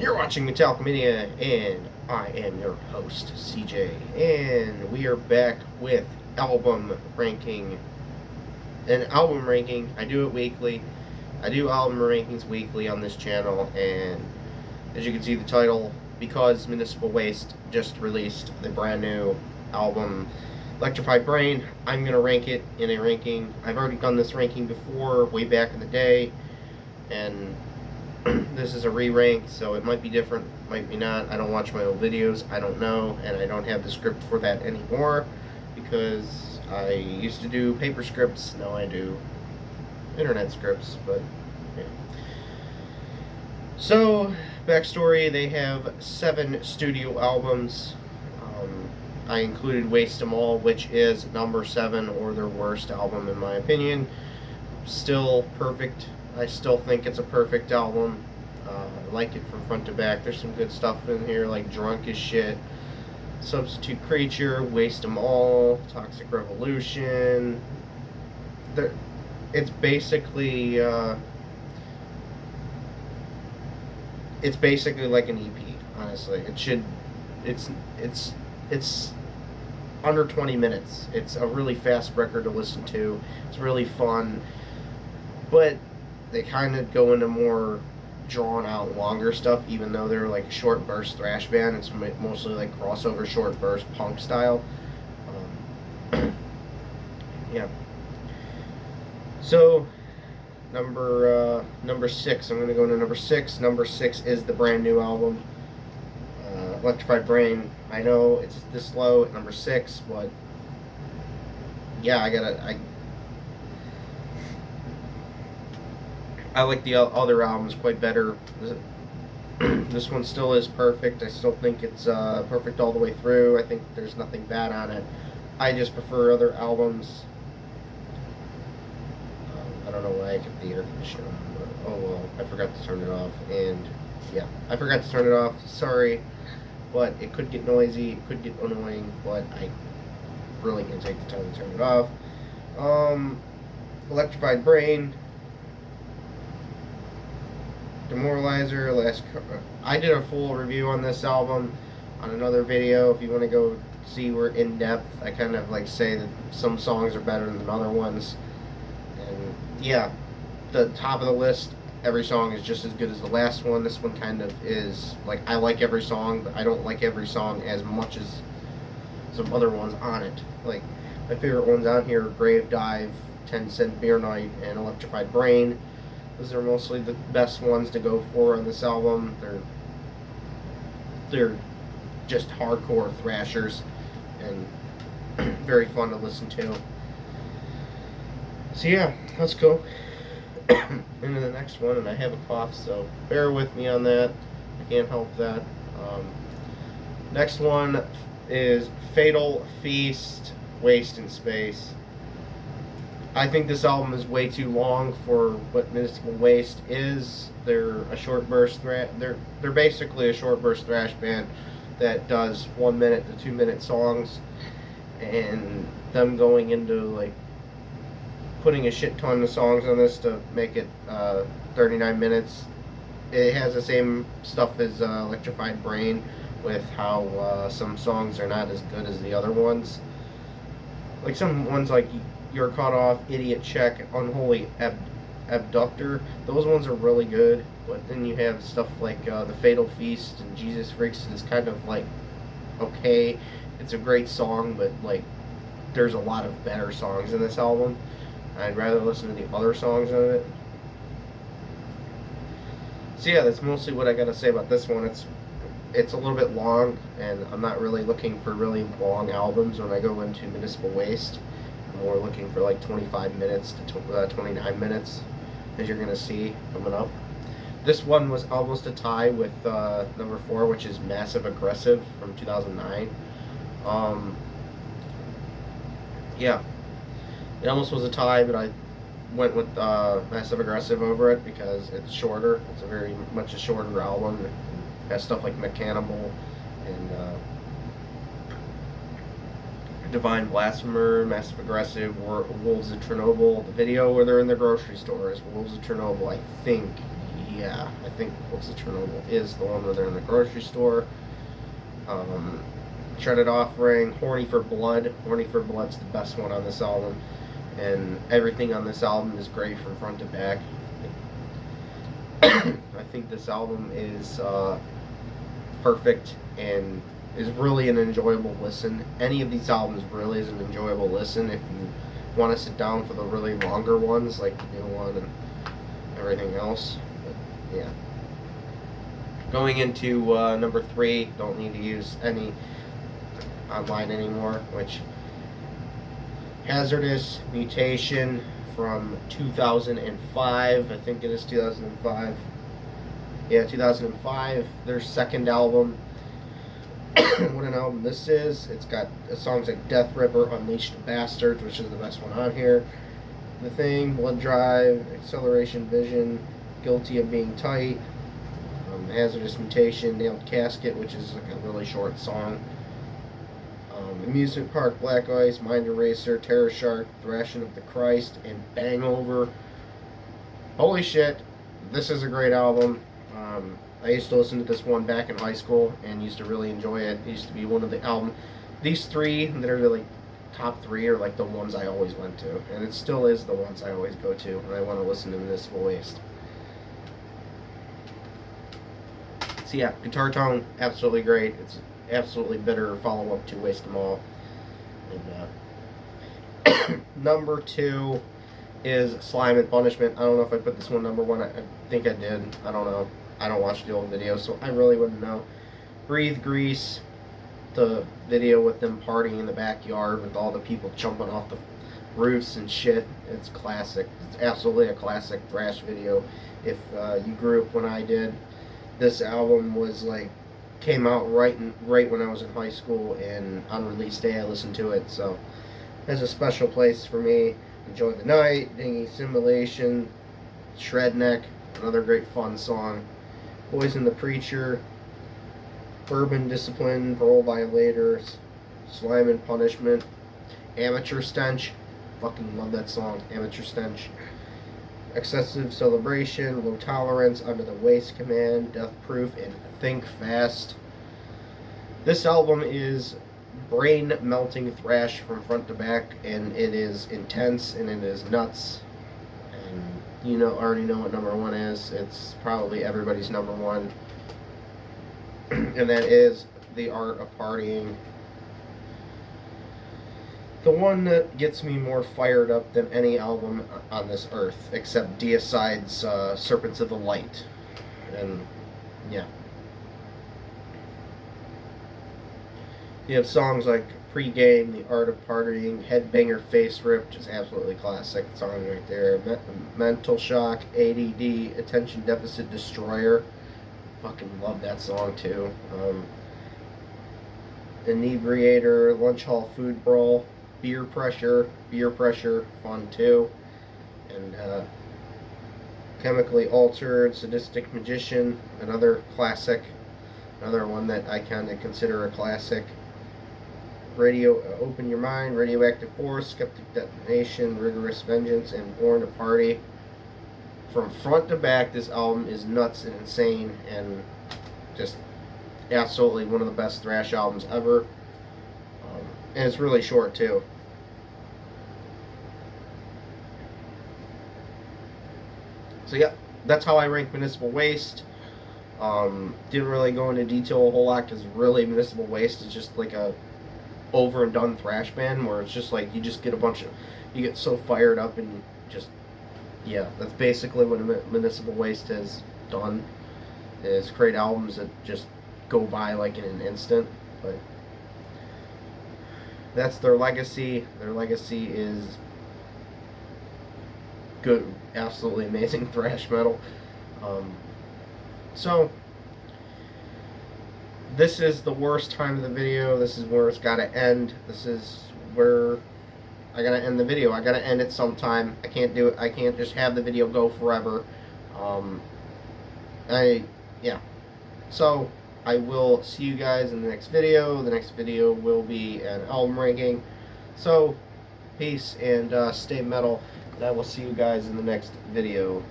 You're watching Metallica Media, and I am your host, CJ. And we are back with album ranking. An album ranking. I do it weekly. I do album rankings weekly on this channel, and as you can see, the title, because Municipal Waste just released the brand new album, Electrified Brain, I'm going to rank it in a ranking. I've already done this ranking before, way back in the day, and this is a re-rank, so it might be different, might be not. I don't watch my old videos, I don't know, and I don't have the script for that anymore because I used to do paper scripts, now I do internet scripts, but yeah. So, backstory, they have 7 studio albums. I included Waste 'Em All, which is number 7, or their worst album in my opinion. Still perfect. I still think it's a perfect album. I like it from front to back. There's some good stuff in here, like Drunk as Shit, Substitute Creature, Waste 'Em All, Toxic Revolution. It's basically like an EP. Honestly, it's under 20 minutes. It's a really fast record to listen to. It's really fun, but they kind of go into more drawn out, longer stuff, even though they're like a short burst thrash band. It's mostly like crossover short burst punk style. Yeah. So number 6. I'm going to go to number 6. Number 6 is the brand new album, Electrified Brain. I know it's this low at number 6, but yeah, I like the other albums quite better. This one still is perfect. I still think it's perfect all the way through. I think there's nothing bad on it. I just prefer other albums. I don't know why I kept the air conditioner on, but oh well, I forgot to turn it off. And yeah, I forgot to turn it off. Sorry, but it could get noisy, it could get annoying, but I really can't take the time to turn it off. Electrified Brain, Demoralizer. I did a full review on this album on another video. If you want to go see, we're in depth. I kind of like say that some songs are better than other ones, and yeah, the top of the list, every song is just as good as the last one. This one kind of is like, I like every song, but I don't like every song as much as some other ones on it. Like, my favorite ones on here are Grave Dive, 10 Cent Beer Night, and Electrified Brain. Those are mostly the best ones to go for on this album. They're just hardcore thrashers and very fun to listen to. So yeah, let's go into the next one, and I have a cough, so bear with me on that. I can't help that. Next one is Fatal Feast, Waste in Space. I think this album is way too long for what Municipal Waste is. They're a short burst they're basically a short burst thrash band that does 1 minute to 2 minute songs, and them going into like putting a shit ton of songs on this to make it 39 minutes. It has the same stuff as Electrified Brain, with how some songs are not as good as the other ones. Like some ones like You're Caught Off, Idiot Check, Unholy Abductor, those ones are really good, but then you have stuff like The Fatal Feast and Jesus Freaks is kind of like okay. It's a great song, but like there's a lot of better songs in this album. I'd rather listen to the other songs on it. So yeah, that's mostly what I gotta say about this one. It's a little bit long, and I'm not really looking for really long albums when I go into Municipal Waste. I'm more looking for like 25 minutes to 29 minutes, as you're gonna see coming up. This one was almost a tie with number 4, which is Massive Aggressive from 2009. Yeah. It almost was a tie, but I went with Massive Aggressive over it because it's shorter. It's a very much a shorter album. It has stuff like Mechanable and Divine Blasphemer, Massive Aggressive, Wolves of Chernobyl. The video where they're in the grocery store is Wolves of Chernobyl. I think yeah, I think What's Eternal is the one where they're in the grocery store. Shredded Offering, Horny for Blood. Horny for Blood's the best one on this album, and everything on this album is great from front to back. I think this album is perfect and is really an enjoyable listen. Any of these albums really is an enjoyable listen if you want to sit down for the really longer ones, like the new one and everything else. But, yeah. Going into number 3, don't need to use any online anymore, which Hazardous Mutation from 2005. I think it is 2005. Yeah, 2005. Their second album. What an album this is. It's got songs like Death Ripper, Unleashed Bastards, which is the best one on here. The Thing, Blood Drive, Acceleration Vision, Guilty of Being Tight, Hazardous Mutation, Nailed Casket, which is like a really short song. Amusement Park, Black Ice, Mind Eraser, Terror Shark, Thrashing of the Christ, and Bangover. Holy shit, this is a great album. I used to listen to this one back in high school and used to really enjoy it. It used to be one of the album. These 3 that are like top 3 are like the ones I always went to, and it still is the ones I always go to when I want to listen to Municipal Waste. So yeah, guitar tone, absolutely great. It's absolutely better follow-up to Waste 'Em All. And, number 2 is Slime and Punishment. I don't know if I put this one number 1. I think I did. I don't know. I don't watch the old videos, so I really wouldn't know. Breathe Grease, the video with them partying in the backyard with all the people jumping off the roofs and shit. It's classic. It's absolutely a classic thrash video. If you grew up when I did, this album was like came out right when I was in high school, and on release day I listened to it, so it has a special place for me. Enjoy the Night, Dingy Simulation, Shredneck, another great fun song. Poison the Preacher, Urban Discipline, Parole Violators, Slime and Punishment, Amateur Stench, fucking love that song, Amateur Stench. Excessive Celebration, Low Tolerance, Under the Waste Command, Death Proof, and Think Fast. This album is brain melting thrash from front to back, and it is intense and it is nuts. And you already know what number 1 is. It's probably everybody's number 1, and that is The Art of Partying. The one that gets me more fired up than any album on this earth, except Deicide's Serpents of the Light. And, yeah. You have songs like Pre-Game, The Art of Partying, Headbanger Face Rip, which is absolutely classic song right there. Mental Shock, ADD, Attention Deficit Destroyer. Fucking love that song too. Inebriator, Lunch Hall Food Brawl, Beer Pressure, fun too. And Chemically Altered, Sadistic Magician, another classic. Another one that I kind of consider a classic. Open Your Mind, Radioactive Force, Skeptic Detonation, Rigorous Vengeance, and Born to Party. From front to back, this album is nuts and insane, and just absolutely one of the best thrash albums ever. And it's really short too. So yeah, that's how I rank Municipal Waste. Didn't really go into detail a whole lot because really Municipal Waste is just like a over and done thrash band where it's just like you just get you get so fired up and just, yeah, that's basically what Municipal Waste has done, is create albums that just go by like in an instant. But that's their legacy. Their legacy is good, absolutely amazing thrash metal. So this is the worst time of the video. This is where it's got to end. This is where I gotta end the video. I gotta end it sometime. I can't do it. I can't just have the video go forever. Yeah. So I will see you guys in the next video. The next video will be an album ranking. So peace and stay metal. And I will see you guys in the next video.